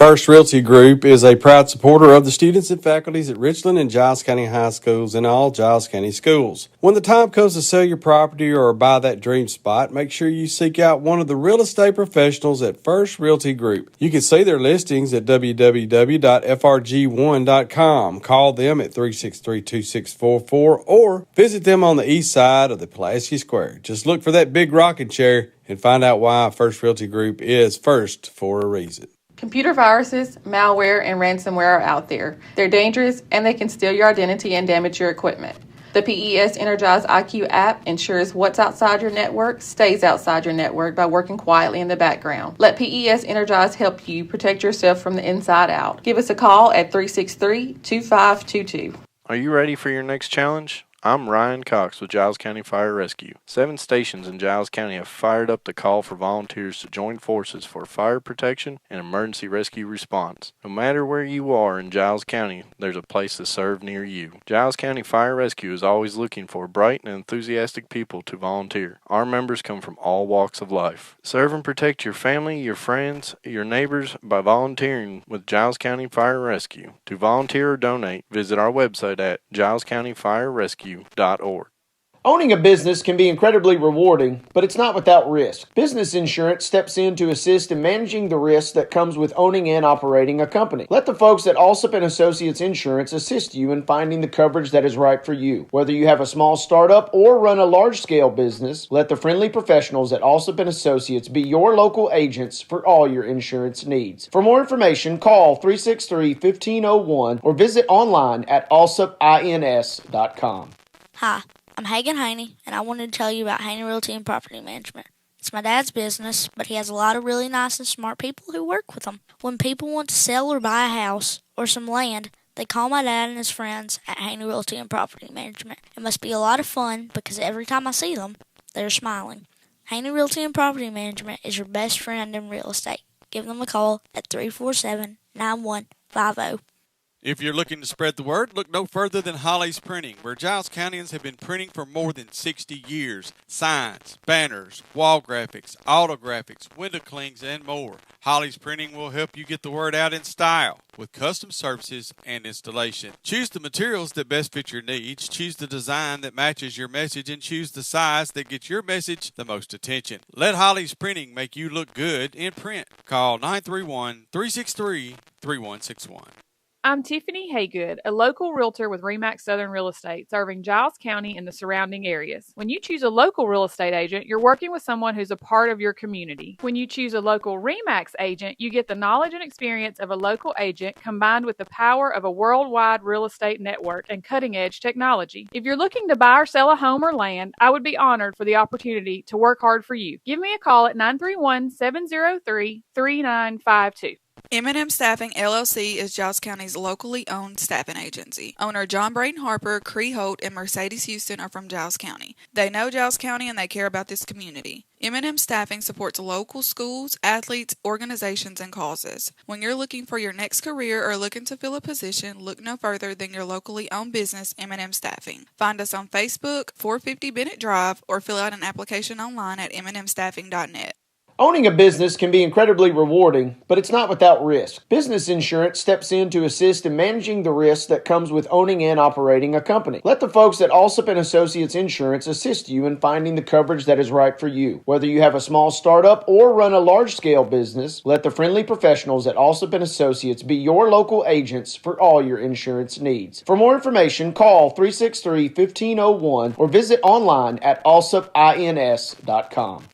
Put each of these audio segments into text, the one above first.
First Realty Group is a proud supporter of the students and faculties at Richland and Giles County High Schools and all Giles County schools. When the time comes to sell your property or buy that dream spot, make sure you seek out one of the real estate professionals at First Realty Group. You can see their listings at www.frg1.com. Call them at 363-2644 or visit them on the east side of the Pulaski Square. Just look for that big rocking chair and find out why First Realty Group is first for a reason. Computer viruses, malware, and ransomware are out there. They're dangerous and they can steal your identity and damage your equipment. The PES Energize IQ app ensures what's outside your network stays outside your network by working quietly in the background. Let PES Energize help you protect yourself from the inside out. Give us a call at 363-2522. Are you ready for your next challenge? I'm Ryan Cox with Giles County Fire Rescue. 7 stations in Giles County have fired up the call for volunteers to join forces for fire protection and emergency rescue response. No matter where you are in Giles County, there's a place to serve near you. Giles County Fire Rescue is always looking for bright and enthusiastic people to volunteer. Our members come from all walks of life. Serve and protect your family, your friends, your neighbors by volunteering with Giles County Fire Rescue. To volunteer or donate, visit our website at gilescountyfirerescue.org. Owning a business can be incredibly rewarding, but it's not without risk. Business insurance steps in to assist in managing the risk that comes with owning and operating a company. Let the folks at Allsup and Associates Insurance assist you in finding the coverage that is right for you. Whether you have a small startup or run a large-scale business, let the friendly professionals at Allsup and Associates be your local agents for all your insurance needs. For more information, call 363-1501 or visit online at allsupins.com. Hi, I'm Hagen Haney, and I wanted to tell you about Haney Realty and Property Management. It's my dad's business, but he has a lot of really nice and smart people who work with him. When people want to sell or buy a house or some land, they call my dad and his friends at Haney Realty and Property Management. It must be a lot of fun because every time I see them, they're smiling. Haney Realty and Property Management is your best friend in real estate. Give them a call at 347-9150. If you're looking to spread the word, look no further than Holly's Printing, where Giles Countyans have been printing for more than 60 years. Signs, banners, wall graphics, auto graphics, window clings, and more. Holly's Printing will help you get the word out in style with custom services and installation. Choose the materials that best fit your needs, choose the design that matches your message, and choose the size that gets your message the most attention. Let Holly's Printing make you look good in print. Call 931-363-3161. I'm Tiffany Haygood, a local realtor with RE/MAX Southern Real Estate, serving Giles County and the surrounding areas. When you choose a local real estate agent, you're working with someone who's a part of your community. When you choose a local RE/MAX agent, you get the knowledge and experience of a local agent combined with the power of a worldwide real estate network and cutting-edge technology. If you're looking to buy or sell a home or land, I would be honored for the opportunity to work hard for you. Give me a call at 931-703-3952. M&M Staffing, LLC is Giles County's locally owned staffing agency. Owner John Braden Harper, Cree Holt, and Mercedes Houston are from Giles County. They know Giles County and they care about this community. M&M Staffing supports local schools, athletes, organizations, and causes. When you're looking for your next career or looking to fill a position, look no further than your locally owned business, M&M Staffing. Find us on Facebook, 450 Bennett Drive, or fill out an application online at mnmstaffing.net. Owning a business can be incredibly rewarding, but it's not without risk. Business insurance steps in to assist in managing the risk that comes with owning and operating a company. Let the folks at Allsup and Associates Insurance assist you in finding the coverage that is right for you. Whether you have a small startup or run a large-scale business, let the friendly professionals at Allsup and Associates be your local agents for all your insurance needs. For more information, call 363-1501 or visit online at allsupins.com.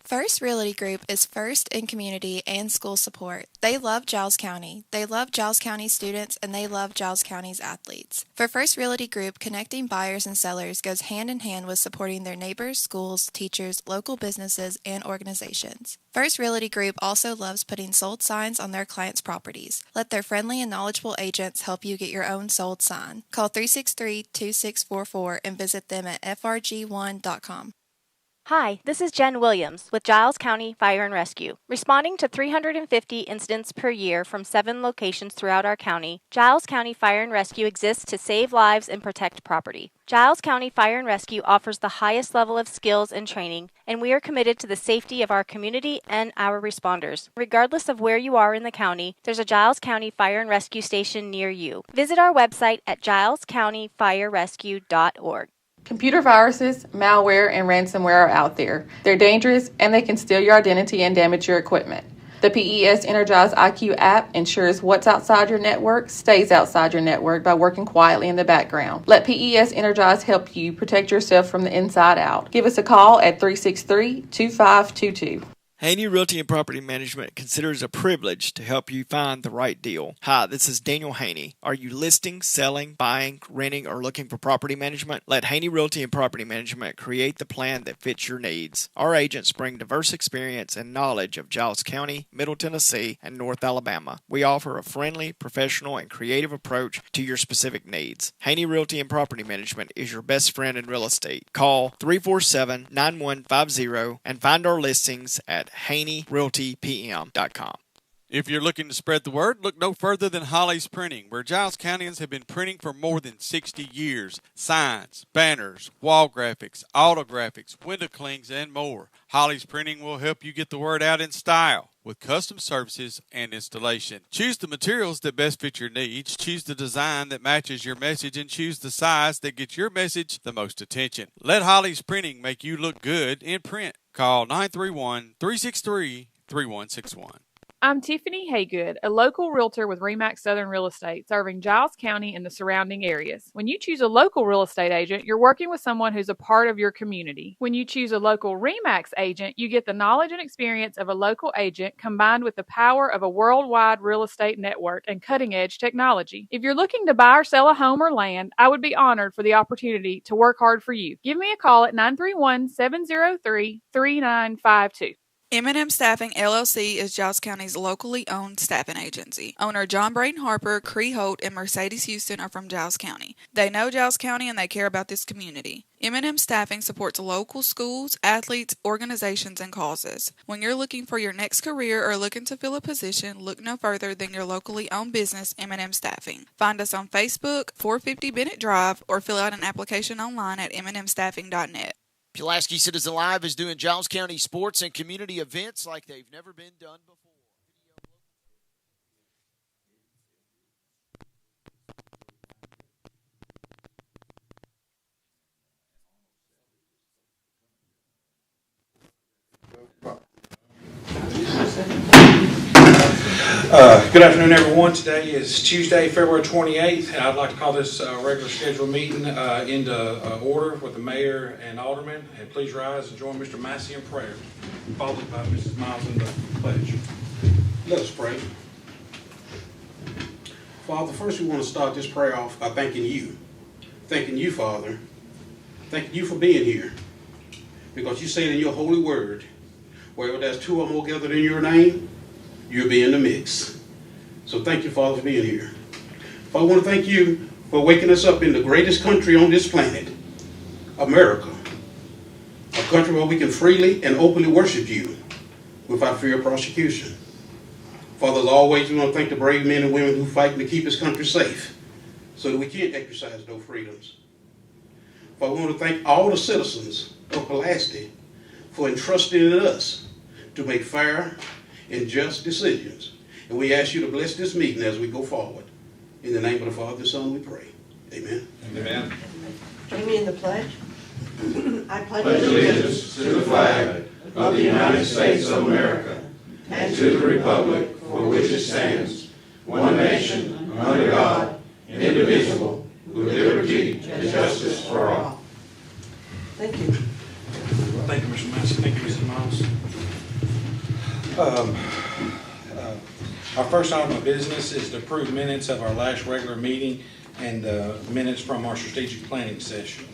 First Realty Group is first in community and school support. They love Giles County. They love Giles County students, and they love Giles County's athletes. For First Realty Group, connecting buyers and sellers goes hand in hand with supporting their neighbors, schools, teachers, local businesses, and organizations. First Realty Group also loves putting sold signs on their clients' properties. Let their friendly and knowledgeable agents help you get your own sold sign. Call 363-2644 and visit them at frg1.com. Hi, this is Jen Williams with Giles County Fire and Rescue. Responding to 350 incidents per year from 7 locations throughout our county, Giles County Fire and Rescue exists to save lives and protect property. Giles County Fire and Rescue offers the highest level of skills and training, and we are committed to the safety of our community and our responders. Regardless of where you are in the county, there's a Giles County Fire and Rescue station near you. Visit our website at gilescountyfirerescue.org. Computer viruses, malware, and ransomware are out there. They're dangerous and they can steal your identity and damage your equipment. The PES Energize IQ app ensures what's outside your network stays outside your network by working quietly in the background. Let PES Energize help you protect yourself from the inside out. Give us a call at 363-2522. Haney Realty and Property Management considers it a privilege to help you find the right deal. Hi, this is Daniel Haney. Are you listing, selling, buying, renting, or looking for property management? Let Haney Realty and Property Management create the plan that fits your needs. Our agents bring diverse experience and knowledge of Giles County, Middle Tennessee, and North Alabama. We offer a friendly, professional, and creative approach to your specific needs. Haney Realty and Property Management is your best friend in real estate. Call 347-9150 and find our listings at HaneyRealtyPM.com. If you're looking to spread the word, look no further than Holly's Printing, where Giles Countyans have been printing for more than 60 years. Signs, banners, wall graphics, auto graphics, window clings, and more. Holly's Printing will help you get the word out in style with custom services and installation. Choose the materials that best fit your needs, choose the design that matches your message, and choose the size that gets your message the most attention. Let Holly's Printing make you look good in print. Call 931-363-3161. I'm Tiffany Haygood, a local realtor with RE/MAX Southern Real Estate, serving Giles County and the surrounding areas. When you choose a local real estate agent, you're working with someone who's a part of your community. When you choose a local RE/MAX agent, you get the knowledge and experience of a local agent combined with the power of a worldwide real estate network and cutting-edge technology. If you're looking to buy or sell a home or land, I would be honored for the opportunity to work hard for you. Give me a call at 931-703-3952. M&M Staffing LLC is Giles County's locally owned staffing agency. Owner John Braden Harper, Cree Holt, and Mercedes Houston are from Giles County. They know Giles County and they care about this community. M&M Staffing supports local schools, athletes, organizations, and causes. When you're looking for your next career or looking to fill a position, look no further than your locally owned business, M&M Staffing. Find us on Facebook, 450 Bennett Drive, or fill out an application online at mnmstaffing.net. Pulaski Citizen Live is doing Giles County sports and community events like they've never been done before. Good afternoon, everyone. Today is Tuesday, February 28th. I'd like to call this regular scheduled meeting into order with the mayor and aldermen. And please rise and join Mr. Massey in prayer, followed by Mrs. Miles in the pledge. Let us pray. Father, first we want to start this prayer off by thanking you. Thanking you, Father. Thanking you for being here. Because you said in your holy word, wherever there's two or more gathered in your name, you'll be in the mix. So thank you, Father, for being here. Father, I want to thank you for waking us up in the greatest country on this planet, America. A country where we can freely and openly worship you without fear of prosecution. Father, as always, we want to thank the brave men and women who fight to keep this country safe so that we can exercise those freedoms. Father, we want to thank all the citizens of Pulaski for entrusting in us to make fair and just decisions. And we ask you to bless this meeting as we go forward. In the name of the Father and the Son we pray. Amen. Amen. Join me in the pledge. I pledge allegiance to the flag of the United States of America and to the republic for which it stands, one nation, under God, indivisible, with liberty and justice for all. Thank you. Thank you, Mr. Massey. Thank you, Mrs. Miles. Our first item of business is to approve minutes of our last regular meeting and minutes from our strategic planning session.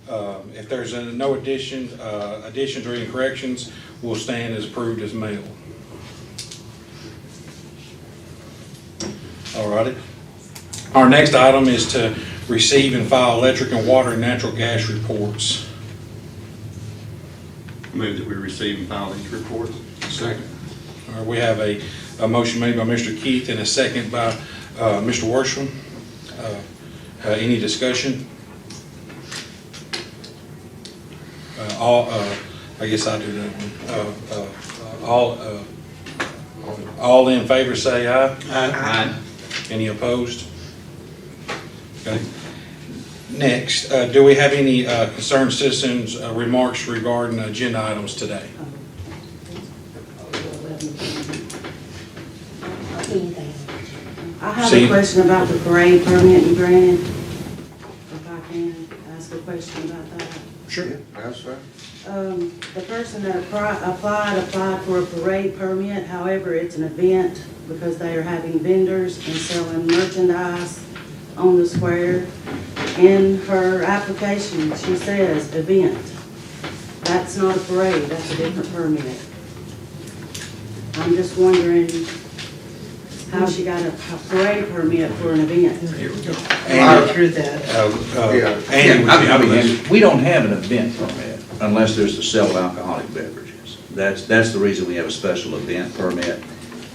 If there's no additions or any corrections, we'll stand as approved as mailed. All righty. Our next item is to receive and file electric and water and natural gas reports. Move that we receive and file these reports. Second. All right, we have a motion made by Mr. Keith and a second by Mr. Worsham. Any discussion? I guess I do that one. All in favor say aye. Aye. Any opposed? Okay. Next, do we have any concerned citizens' remarks regarding agenda items today? I have a question about the parade permit you granted. If I can ask a question about that. Sure. That's right. The person that applied for a parade permit, however, it's an event because they are having vendors and selling merchandise on the square. In her application, she says event. That's not a parade, that's a different permit. I'm just wondering how she got a parade permit for an event. Here we go. Through that. We don't have an event permit unless there's the sale of alcoholic beverages. That's the reason we have a special event permit.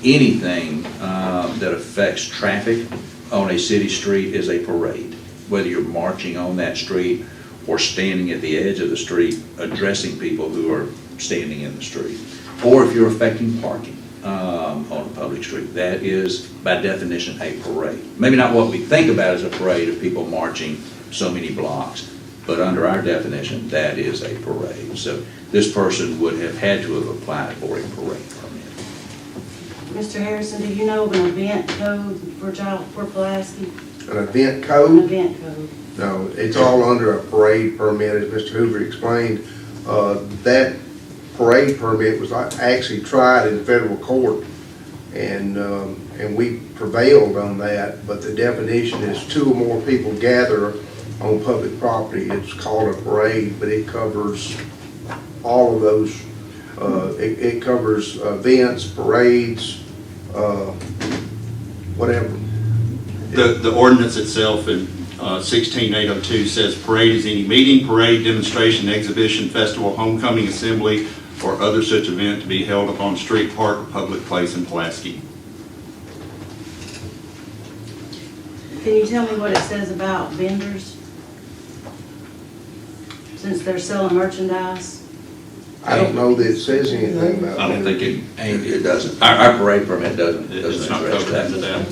Anything that affects traffic on a city street is a parade, whether you're marching on that street or standing at the edge of the street addressing people who are standing in the street, or if you're affecting parking on a public street. That is, by definition, a parade. Maybe not what we think about as a parade of people marching so many blocks, but under our definition, that is a parade. So this person would have had to have applied for a parade permit. Mr. Harrison, do you know of an event code for Pulaski? An event code? An event code. No, it's all under a parade permit, as Mr. Hoover explained. That parade permit was actually tried in federal court, and we prevailed on that, but the definition is 2 or more people gather on public property. It's called a parade, but it covers all of those. It covers events, parades, whatever. The ordinance itself in 16802 says parade is any meeting, parade, demonstration, exhibition, festival, homecoming, assembly, or other such event to be held upon street, park, or public place in Pulaski. Can you tell me what it says about vendors? Since they're selling merchandise? I don't know that it says anything about I don't that. think it doesn't. Our parade permit doesn't It's not address covered that. under that.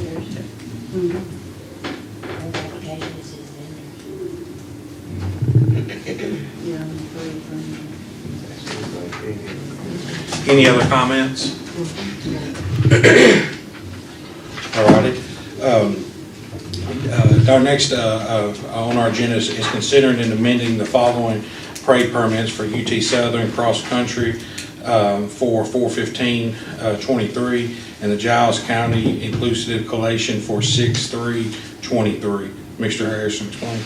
Any other comments? All righty. Our next on our agenda is considering and amending the following parade permits for UT Southern Cross Country for 4/15/23 and the Giles County Inclusive Collation for 6/3/23. Mr. Harrison, explain.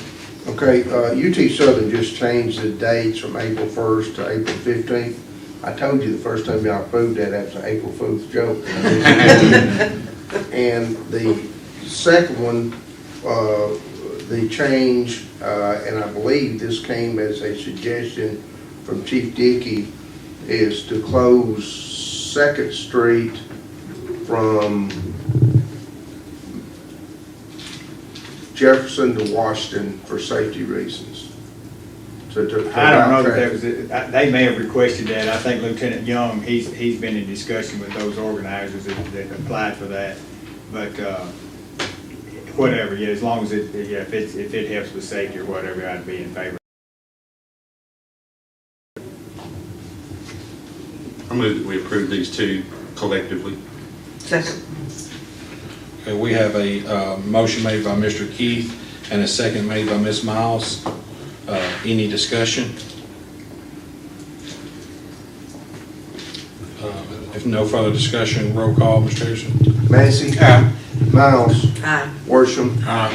Okay, UT Southern just changed the dates from April 1st to April 15th. I told you the first time y'all approved that was an April Fool's joke. And the second one, the change, and I believe this came as a suggestion from Chief Dickey, is to close 2nd Street from Jefferson to Washington for safety reasons. I don't know that they may have requested that. I think Lieutenant Young, he's been in discussion with those organizers that applied for that. But whatever, yeah, as long as if it helps with safety or whatever, I'd be in favor. I move that we approve these 2 collectively. Second. Okay, we have a motion made by Mr. Keith and a second made by Ms. Miles. Any discussion? If no further discussion, roll call, Mr. Harrison. Massey. Aye. Miles. Aye. Worsham. Aye.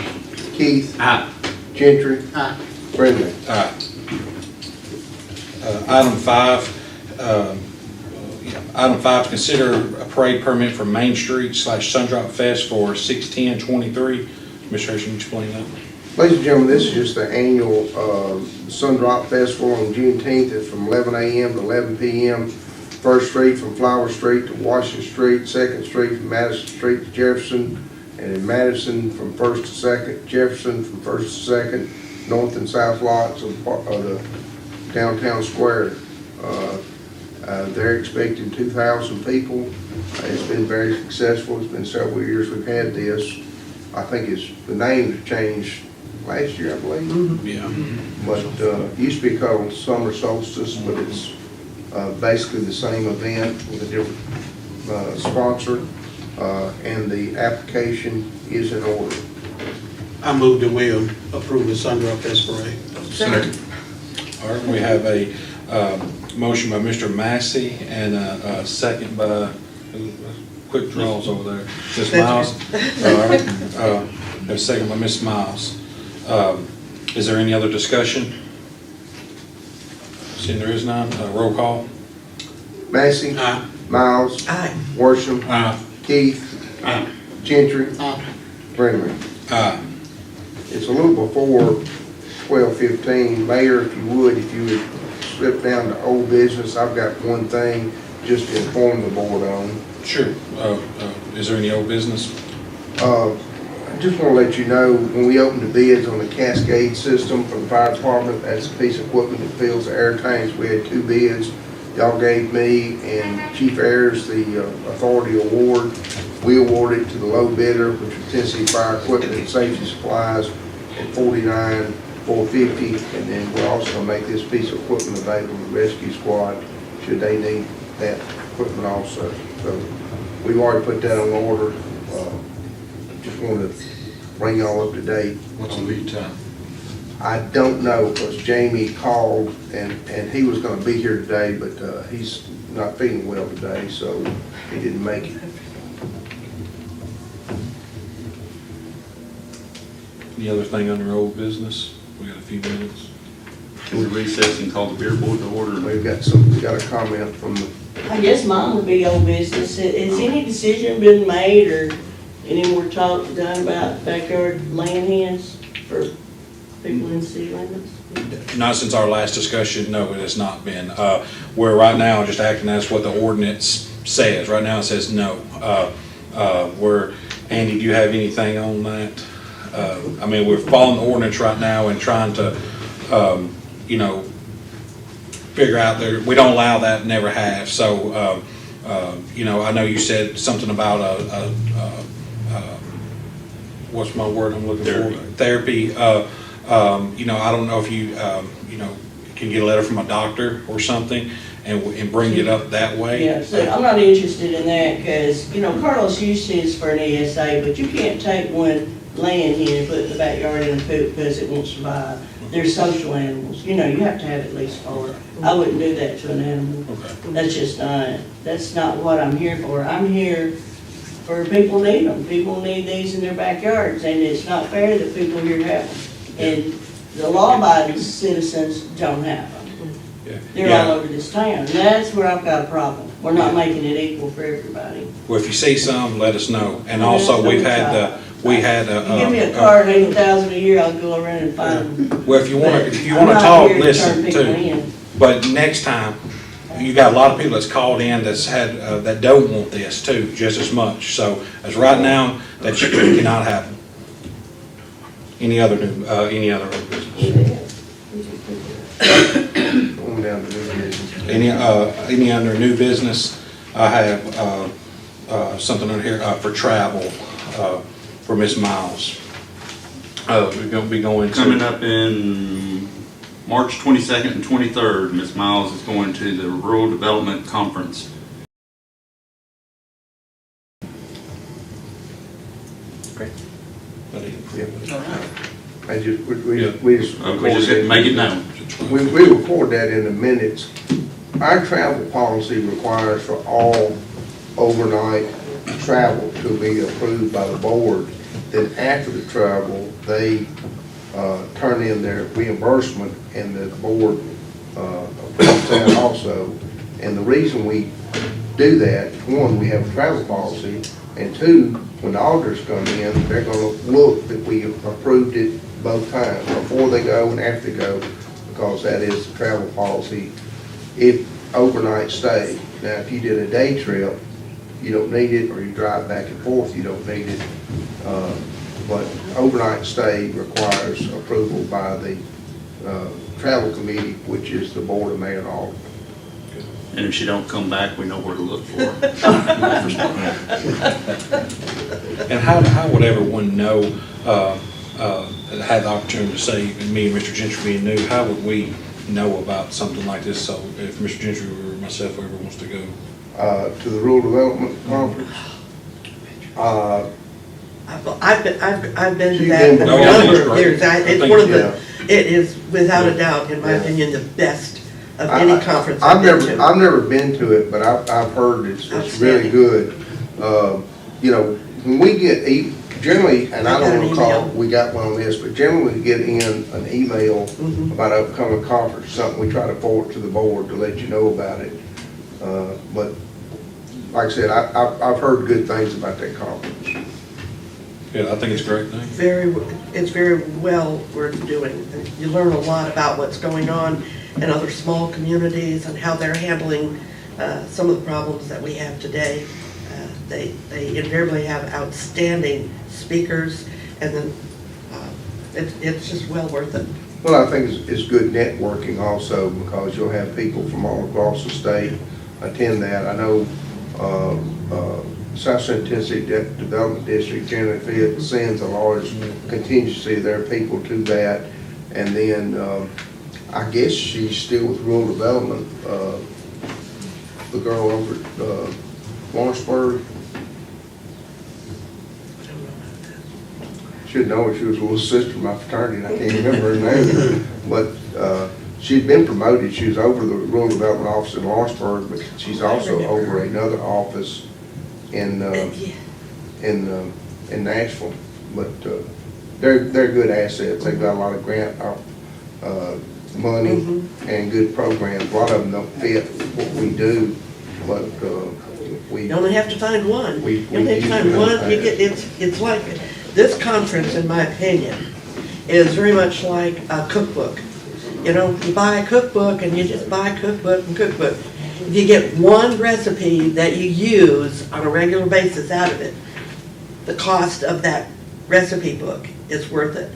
Keith. Aye. Gentry. Aye. Brindley. Aye. Item 5. Item 5, consider a parade permit for Main Street / Sundrop Fest for 6/10/23. Mr. Harrison, explain that. Ladies and gentlemen, this is just the annual Sun Drop Festival on Juneteenth. It's from 11 a.m. to 11 p.m. 1st Street from Flower Street to Washington Street, 2nd Street from Madison Street to Jefferson, and in Madison from 1st to 2nd, Jefferson from 1st to 2nd, north and south lots of the downtown square. They're expecting 2,000 people. It's been very successful. It's been several years we've had this. I think the name's changed last year, I believe. Mm-hmm. Yeah. But it used to be called Summer Solstice, but it's basically the same event with a different sponsor, and the application is in order. I move that we approve the Sun Drop Fest Parade. Second. All right, we have a motion by Mr. Massey and a second by, quick draws over there, Ms. Miles. All right, a second by Ms. Miles. Is there any other discussion? Seeing there is none, roll call. Massey. Aye. Miles. Aye. Worsham. Aye. Keith. Aye. Gentry. Aye. Brenneman. Aye. It's a little before 12:15. Mayor, if you would slip down to old business, I've got one thing just to inform the board on. Sure. Is there any old business? I just want to let you know, when we opened the bids on the Cascade system for the fire department, that's a piece of equipment that fills the air tanks. We had 2 bids. Y'all gave me and Chief Ayers the authority award. We awarded it to the low bidder, which was Tennessee Fire Equipment and Safety Supplies, at $49,450. And then we're also going to make this piece of equipment available to the rescue squad should they need that equipment also. So we've already put that on order. Just wanted to bring y'all up to date. What's the lead time? I don't know, because Jamie called and he was going to be here today, but he's not feeling well today, so he didn't make it. Any other thing under old business? We got a few minutes. Can we recess and call the beer board to order? We got a comment from the. I guess mine would be old business. Has any decision been made or any more talk done about backyard land hands for people in city limits? Not since our last discussion, no, it has not been. We're right now just acting as what the ordinance says. Right now it says no. Andy, do you have anything on that? I mean, we're following the ordinance right now and trying to, figure out there, we don't allow that, never have. So, I know you said something about what's my word I'm looking for? Therapy. I don't know if you, can get a letter from a doctor or something and bring it up that way. Yeah, so I'm not interested in that because, Carlos used his for an ESA, but you can't take one laying hen and put it in the backyard in a coop because it won't survive. They're social animals. You have to have at least 4. I wouldn't do that to an animal. Okay. That's not what I'm here for. I'm here for people need them. People need these in their backyards, and it's not fair that people here have them. And the law-abiding citizens don't have them. Yeah. They're all over this town. And that's where I've got a problem. We're not making it equal for everybody. Well, if you see some, let us know. And also, You we've had give me a car at $80,000 a year, I'll go around and find them. Well, if you want But to I'm not talk, here to listen turn people too. in. But next time, you got a lot of people that's called in that's had that don't want this too, just as much. So as right now, that you cannot happen. Any other business? Going down to new business. Any under new business? I have something on here for travel for Miss Miles. We're going to be going to Coming up in March 22nd and 23rd, Ms. Miles is going to the Rural Development Conference. Okay. I just, we just. We just didn't make it known. We record that in the minutes. Our travel policy requires for all overnight travel to be approved by the board. Then after the travel, they turn in their reimbursement, and the board approves that also. And the reason we do that, one, we have a travel policy, and two, when the auditors come in, they're gonna look that we approved it both times, before they go and after they go, because that is the travel policy. If overnight stay, now if you did a day trip, you don't need it, or you drive back and forth, you don't need it. But overnight stay requires approval by the travel committee, which is the board of mayor and aldermen. And if she don't come back, we know where to look for her. And how would everyone know, had the opportunity to say, me and Mr. Gentry being new, how would we know about something like this? So if Mr. Gentry or myself, whoever wants to go. To the Rural Development Conference. I've been to that for a number of years. It's one of the, it is without a doubt, in my opinion, the best of any conference I've been to. I've never been to it, but I've heard it's really good. You know, when we get, generally, and I don't recall we got one on this, but generally we get in an email about upcoming conference, something we try to forward to the board to let you know about it. But like I said, I've heard good things about that conference. Yeah, I think it's a great thing. It's very well worth doing. You learn a lot about what's going on in other small communities and how they're handling some of the problems that we have today. They invariably have outstanding speakers, and then it's just well worth it. Well, I think it's good networking also, because you'll have people from all across the state attend that. I know South Central Tennessee Development District generally sends a large contingency of their people to that. And then I guess she's still with Rural Development, the girl over at Lawrenceburg. Should know her. She was a little sister of my fraternity, and I can't remember her name. But she'd been promoted. She was over the Rural Development Office in Lawrenceburg, but she's also over another office in Nashville. But they're good assets. They've got a lot of grant money and good programs. A lot of them don't fit what we do, but we. You only have to find one. You only have to find one. You get it's like this conference, in my opinion, is very much like a cookbook. You know, you buy a cookbook and you just buy cookbook and cookbook. If you get one recipe that you use on a regular basis out of it, the cost of that recipe book is worth it.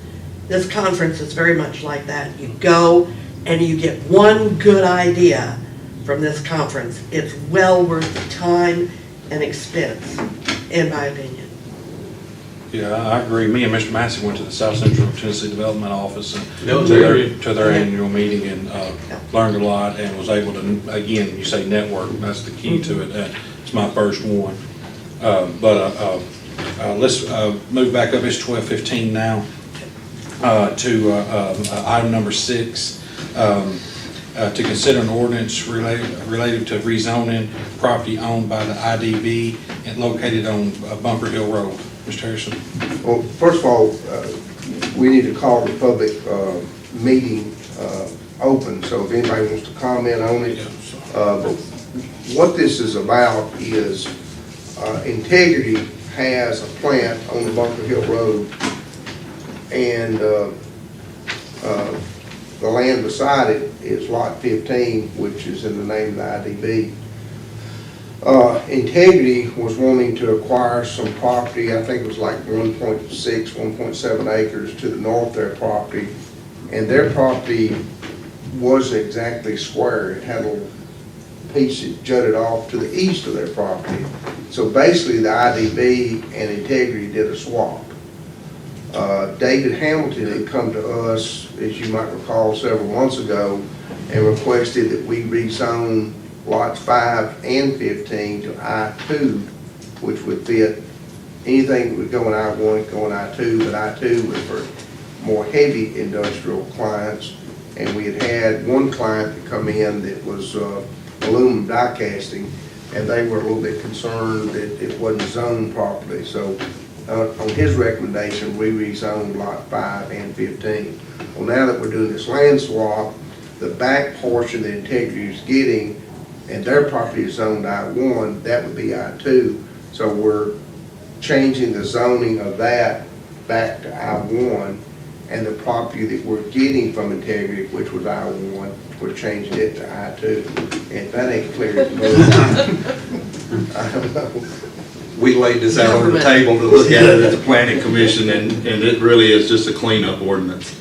This conference is very much like that. You go and you get one good idea from this conference. It's well worth the time and expense, in my opinion. Yeah, I agree. Me and Mr. Massey went to the South Central Tennessee Development Office and to their annual meeting and learned a lot, and was able to, again, you say network, that's the key to it. It's my first one. Let's move back up. It's 12:15 now to item number 6. To consider an ordinance related to rezoning property owned by the IDB and located on Bunker Hill Road. Mr. Harrison. Well, first of all, we need to call the public meeting open, so if anybody wants to comment on it. But what this is about is Integrity has a plant on the Bunker Hill Road, and the land beside it is lot 15, which is in the name of the IDB. Integrity was wanting to acquire some property, I think it was like 1.6, 1.7 acres to the north of their property, and their property wasn't exactly square. It had a little piece that jutted off to the east of their property. So basically the IDB and Integrity did a swap. David Hamilton had come to us, as you might recall, several months ago and requested that we rezone lots 5 and 15 to I-2, which would fit anything that would go in I-1, go in I-2, but I-2 was for more heavy industrial clients. And we had one client that come in that was aluminum die casting, and they were a little bit concerned that it wasn't zoned properly. So on his recommendation, we rezoned lot 5 and 15. Well, now that we're doing this land swap, the back portion that Integrity is getting, and their property is zoned I-1, that would be I-2. So we're changing the zoning of that back to I-1, and the property that we're getting from Integrity, which was I-1, we're changing it to I-2. And if that ain't clear, I don't know. We laid this out on the table to look at it at the planning commission, and it really is just a cleanup ordinance.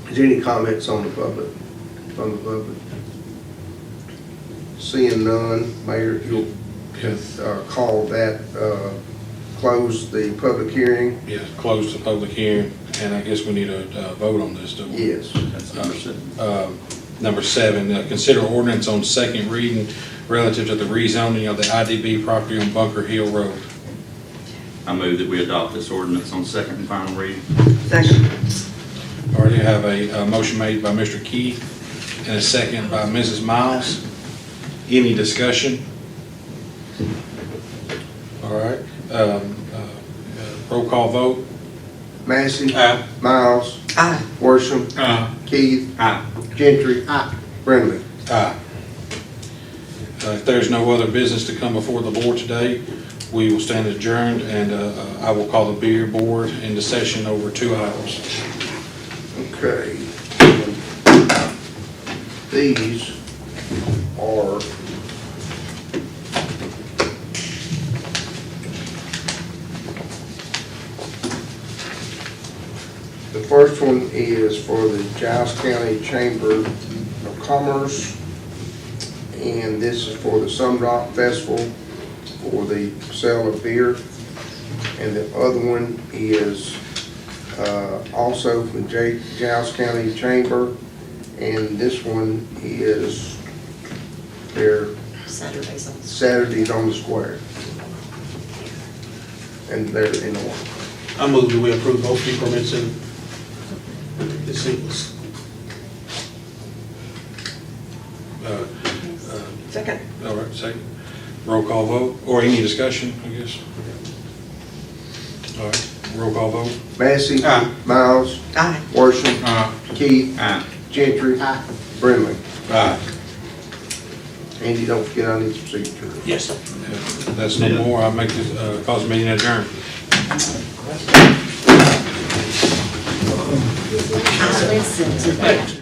Is there any comments on the public, from the public? Seeing none, Mayor, you'll call that, close the public hearing? Yes, close the public hearing, and I guess we need a vote on this, don't we? Yes. That's number 7. Number 7, consider ordinance on second reading relative to the rezoning of the IDB property on Bunker Hill Road. I move that we adopt this ordinance on second and final reading. Second. Already have a motion made by Mr. Keith and a second by Mrs. Miles. Any discussion? All right. Roll call vote. Massey. Aye. Miles. Aye. Worsham. Aye. Keith. Aye. Gentry. Aye. Brindley. Aye. If there's no other business to come before the board today, we will stand adjourned, and I will call the beer board into session over 2 hours. Okay. These are the first one is for the Giles County Chamber of Commerce, and this is for the Sumdrop Festival for the sale of beer, and the other one is also from Giles County Chamber, and this one is their Saturdays on the Square, and they're in order. I move that we approve both fee permits in the sequence. Second. All right, second. Roll call vote, or any discussion, I guess. All right, roll call vote. Massey. Aye. Miles. Aye. Worsham. Aye. Keith. Aye. Gentry. Aye. Brindley. Aye. Andy, don't forget I need some signatures. Yes, sir. That's no more. I make this, cause meeting adjourned. Listen to that.